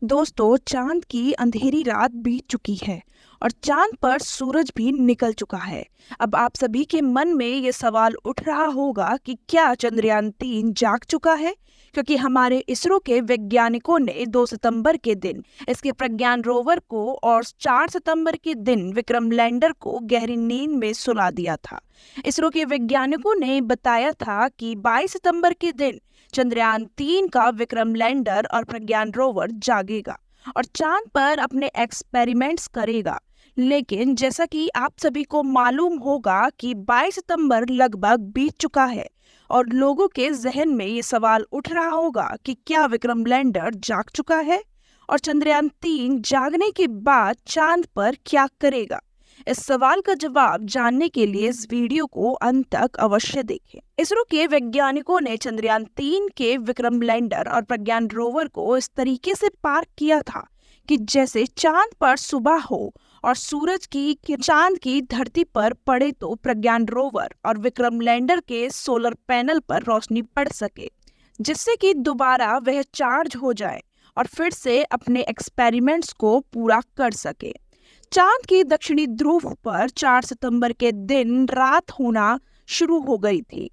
दोस्तों, चांद की अंधेरी रात बीत चुकी है और चांद पर सूरज भी निकल चुका है। अब आप सभी के मन में ये सवाल उठ रहा होगा कि क्या चंद्रयान 3 जाग चुका है? क्योंकि हमारे इसरो के वैज्ञानिकों ने 2 सितंबर के दिन इसके प्रज्ञान रोवर को और 4 सितंबर के दिन विक्रम लैंडर को गहरी नींद में सुला दिया था। इसरो के वैज्ञानिकों ने बताया था कि 22 सितंबर के दिन चंद्रयान 3 का विक्रम लैंडर और प्रज्ञान रोवर जागेगा और चांद पर अपने एक्सपेरिमेंट्स करेगा। लेकिन जैसा कि आप सभी को मालूम होगा कि 22 सितंबर लगभग बीत चुका है और लोगों के जहन में ये सवाल उठ रहा होगा कि क्या विक्रम लैंडर जाग चुका है और चंद्रयान 3 जागने के बाद चांद पर क्या करेगा। इस सवाल का जवाब जानने के लिए इस वीडियो को अंत तक अवश्य देखें। इसरो के वैज्ञानिकों ने चंद्रयान 3 के विक्रम लैंडर और प्रज्ञान रोवर को इस तरीके से पार्क किया था कि जैसे चांद पर सुबह हो और सूरज की चांद की धरती पर पड़े तो प्रज्ञान रोवर और विक्रम लैंडर के सोलर पैनल पर रोशनी पड़ सके, जिससे कि दोबारा वह चार्ज हो जाए और फिर से अपने एक्सपेरिमेंट्स को पूरा कर सके। चांद की दक्षिणी ध्रुव पर 4 सितंबर के दिन रात होना शुरू हो गई थी।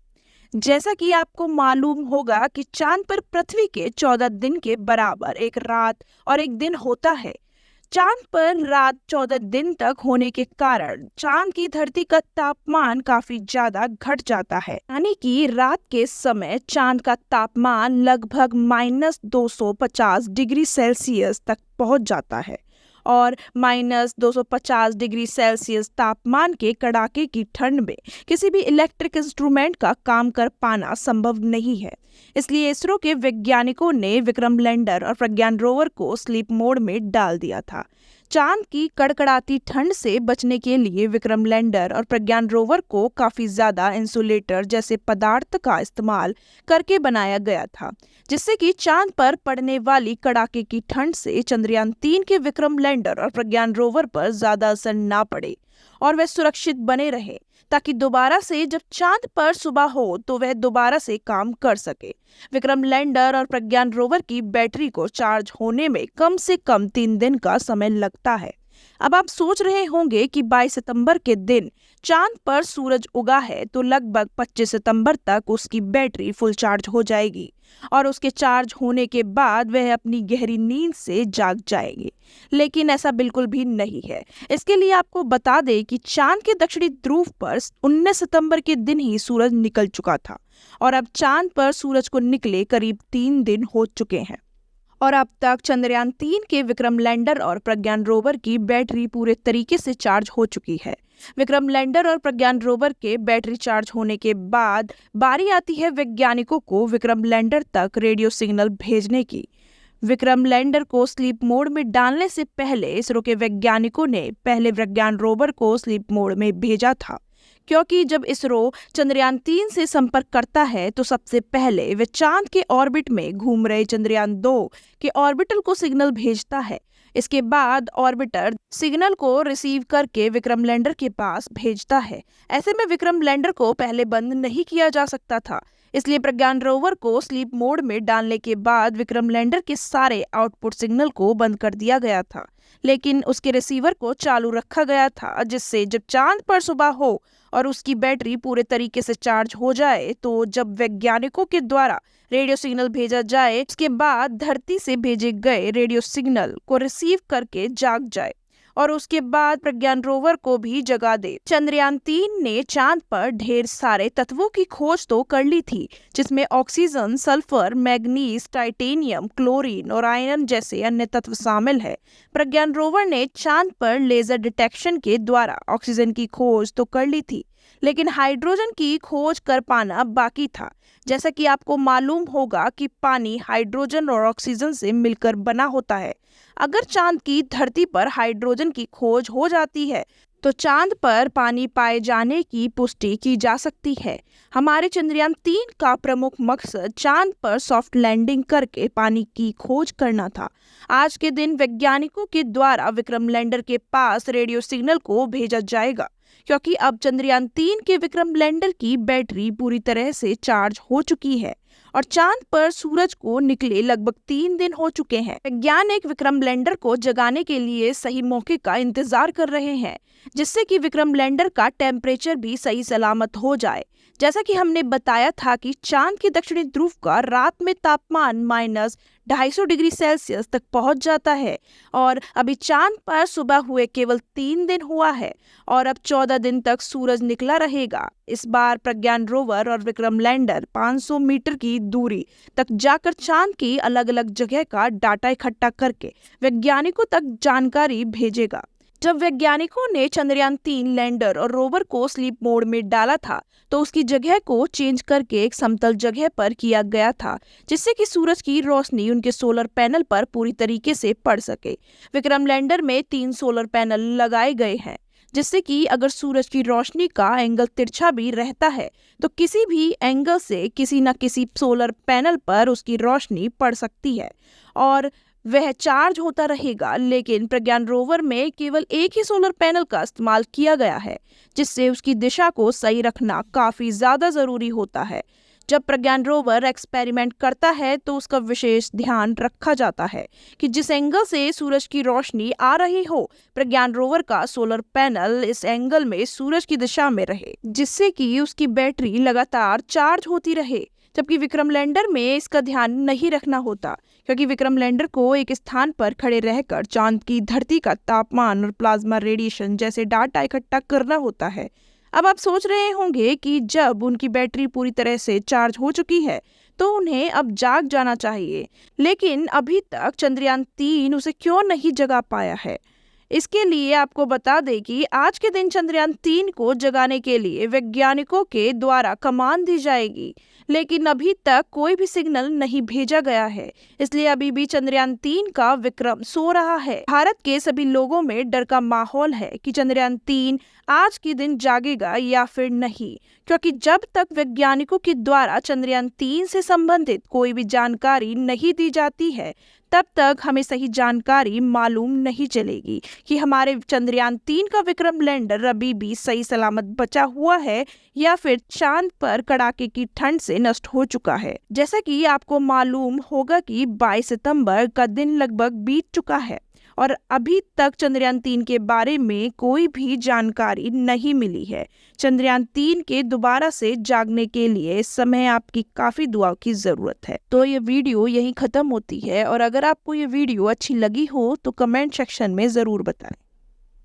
जैसा कि आपको मालूम होगा कि चांद पर पृथ्वी के 14 दिन के बराबर एक रात और एक दिन होता है। चांद पर रात 14 दिन तक होने के कारण चांद की धरती का तापमान काफी ज्यादा घट जाता है, यानी कि रात के समय चांद का तापमान लगभग -250 डिग्री सेल्सियस तक पहुंच जाता है और -250 डिग्री सेल्सियस तापमान के कड़ाके की ठंड में किसी भी इलेक्ट्रिक इंस्ट्रूमेंट का काम कर पाना संभव नहीं है। इसलिए इसरो के वैज्ञानिकों ने विक्रम लैंडर और प्रज्ञान रोवर को स्लीप मोड में डाल दिया था। चांद की कड़कड़ाती ठंड से बचने के लिए विक्रम लैंडर और प्रज्ञान रोवर को काफी ज्यादा इंसुलेटर जैसे पदार्थ का इस्तेमाल करके बनाया गया था, जिससे कि चांद पर पड़ने वाली कड़ाके की ठंड से चंद्रयान 3 के विक्रम लैंडर और प्रज्ञान रोवर पर ज्यादा असर ना पड़े और वह सुरक्षित बने रहे, ताकि दोबारा से जब चांद पर सुबह हो तो वह दोबारा से काम कर सके। विक्रम लैंडर और प्रज्ञान रोवर की बैटरी को चार्ज होने में कम से कम 3 दिन का समय लगता है। अब आप सोच रहे होंगे कि 22 सितंबर के दिन चांद पर सूरज उगा है तो लगभग 25 सितंबर तक उसकी बैटरी फुल चार्ज हो जाएगी और उसके चार्ज होने के बाद वह अपनी गहरी नींद से जाग जाएगी। लेकिन ऐसा बिल्कुल भी नहीं है। इसके लिए आपको बता दें कि चांद के दक्षिणी ध्रुव पर 19 सितंबर के दिन ही सूरज निकल चुका था और अब चांद पर सूरज को निकले करीब 3 दिन हो चुके हैं और अब तक चंद्रयान 3 के विक्रम लैंडर और प्रज्ञान रोवर की बैटरी पूरे तरीके से चार्ज हो चुकी है। विक्रम लैंडर और प्रज्ञान रोवर के बैटरी चार्ज होने के बाद बारी आती है वैज्ञानिकों को विक्रम लैंडर तक रेडियो सिग्नल भेजने की। विक्रम लैंडर को स्लीप मोड में डालने से पहले इसरो के वैज्ञानिकों ने पहले प्रज्ञान रोवर को स्लीप मोड में भेजा था, क्योंकि जब इसरो चंद्रयान 3 से संपर्क करता है तो सबसे पहले वह चांद के ऑर्बिट में घूम रहे चंद्रयान 2 के ऑर्बिटर को सिग्नल भेजता है। इसके बाद ऑर्बिटर सिग्नल को रिसीव करके विक्रम लैंडर के पास भेजता है। ऐसे में विक्रम लैंडर को पहले बंद नहीं किया जा सकता था, इसलिए प्रज्ञान रोवर को स्लीप मोड में डालने के बाद विक्रम लैंडर के सारे आउटपुट सिग्नल को बंद कर दिया गया था, लेकिन उसके रिसीवर को चालू रखा गया था, जिससे जब चांद पर सुबह हो और उसकी बैटरी पूरे तरीके से चार्ज हो जाए तो जब वैज्ञानिकों के द्वारा रेडियो सिग्नल भेजा जाए, उसके बाद धरती से भेजे गए रेडियो सिग्नल को रिसीव करके जाग जाए और उसके बाद प्रज्ञान रोवर को भी जगा दे। चंद्रयान 3 ने चांद पर ढेर सारे तत्वों की खोज तो कर ली थी, जिसमें oxygen, sulphur, manganese, titanium, chlorine और आयरन जैसे अन्य तत्व शामिल है। प्रज्ञान रोवर ने चांद पर लेजर डिटेक्शन के द्वारा ऑक्सीजन की खोज तो कर ली थी, लेकिन हाइड्रोजन की खोज कर पाना बाकी था। जैसा कि आपको मालूम होगा कि पानी हाइड्रोजन और ऑक्सीजन से मिलकर बना होता है। अगर चांद की धरती पर हाइड्रोजन की खोज हो जाती है तो चांद पर पानी पाए जाने की पुष्टि की जा सकती है। हमारे चंद्रयान 3 का प्रमुख मकसद चांद पर सॉफ्ट लैंडिंग करके पानी की खोज करना था। आज के दिन वैज्ञानिकों के द्वारा विक्रम लैंडर के पास रेडियो सिग्नल को भेजा जाएगा, क्योंकि अब चंद्रयान 3 के विक्रम लैंडर की बैटरी पूरी तरह से चार्ज हो चुकी है और चांद पर सूरज को निकले लगभग 3 दिन हो चुके हैं। वैज्ञानिक विक्रम लैंडर को जगाने के लिए सही मौके का इंतजार कर रहे हैं, जिससे कि विक्रम लैंडर का टेम्परेचर भी सही सलामत हो जाए। जैसा कि हमने बताया था कि चांद के दक्षिणी ध्रुव का रात में तापमान -250 डिग्री सेल्सियस तक पहुंच जाता है और अभी चांद पर सुबह हुए केवल 3 दिन हुआ है और अब 14 दिन तक सूरज निकला रहेगा। इस बार प्रज्ञान रोवर और विक्रम लैंडर 500 मीटर की दूरी तक जाकर चांद की अलग अलग जगह का डाटा इकट्ठा करके वैज्ञानिकों तक जानकारी भेजेगा। जब वैज्ञानिकों ने चंद्रयान-3 लैंडर और रोवर को स्लीप मोड में डाला था तो उसकी जगह को चेंज करके एक समतल जगह पर किया गया था, जिससे कि सूरज की रोशनी उनके सोलर पैनल पर पूरी तरीके से पड़ सके। विक्रम लैंडर में 3 सोलर पैनल लगाए गए हैं, जिससे कि अगर सूरज की रोशनी का एंगल तिरछा भी रहता है तो किसी भी एंगल से किसी न किसी सोलर पैनल पर उसकी रोशनी पड़ सकती है और वह चार्ज होता रहेगा। लेकिन प्रज्ञान रोवर में केवल एक ही सोलर पैनल का इस्तेमाल किया गया है, जिससे उसकी दिशा को सही रखना काफी ज्यादा जरूरी होता है। जब प्रज्ञान रोवर एक्सपेरिमेंट करता है तो उसका विशेष ध्यान रखा जाता है कि जिस एंगल से सूरज की रोशनी आ रही हो, प्रज्ञान रोवर का सोलर पैनल इस एंगल में सूरज की दिशा में रहे, जिससे कि उसकी बैटरी लगातार चार्ज होती रहे। जबकि विक्रम लैंडर में इसका ध्यान नहीं रखना होता, क्योंकि विक्रम लैंडर को एक स्थान पर खड़े रहकर चांद की धरती का तापमान और प्लाज्मा रेडिएशन जैसे डाटा इकट्ठा करना होता है। अब आप सोच रहे होंगे कि जब उनकी बैटरी पूरी तरह से चार्ज हो चुकी है तो उन्हें अब जाग जाना चाहिए, लेकिन अभी तक चंद्रयान-3 उसे क्यों नहीं जगा पाया है। इसके लिए आपको बता दें कि आज के दिन चंद्रयान-3 को जगाने के लिए वैज्ञानिकों के द्वारा कमान दी जाएगी, लेकिन अभी तक कोई भी सिग्नल नहीं भेजा गया है, इसलिए अभी भी चंद्रयान-3 का विक्रम सो रहा है। भारत के सभी लोगों में डर का माहौल है कि चंद्रयान-3 आज के दिन जागेगा या फिर नहीं, क्योंकि जब तक वैज्ञानिकों के द्वारा चंद्रयान-3 से संबंधित कोई भी जानकारी नहीं दी जाती है, तब तक हमें सही जानकारी मालूम नहीं चलेगी कि हमारे चंद्रयान-3 का विक्रम लैंडर अभी भी सही सलामत बचा हुआ है या फिर चांद पर कड़ाके की ठंड से नष्ट हो चुका है। जैसा कि आपको मालूम होगा कि 22 सितंबर का दिन लगभग बीत चुका है और अभी तक चंद्रयान-3 के बारे में कोई भी जानकारी नहीं मिली है। चंद्रयान-3 के दोबारा से जागने के लिए इस समय आपकी काफ़ी दुआ की ज़रूरत है। तो ये वीडियो यहीं ख़त्म होती है और अगर आपको ये वीडियो अच्छी लगी हो तो कमेंट सेक्शन में ज़रूर बताएं।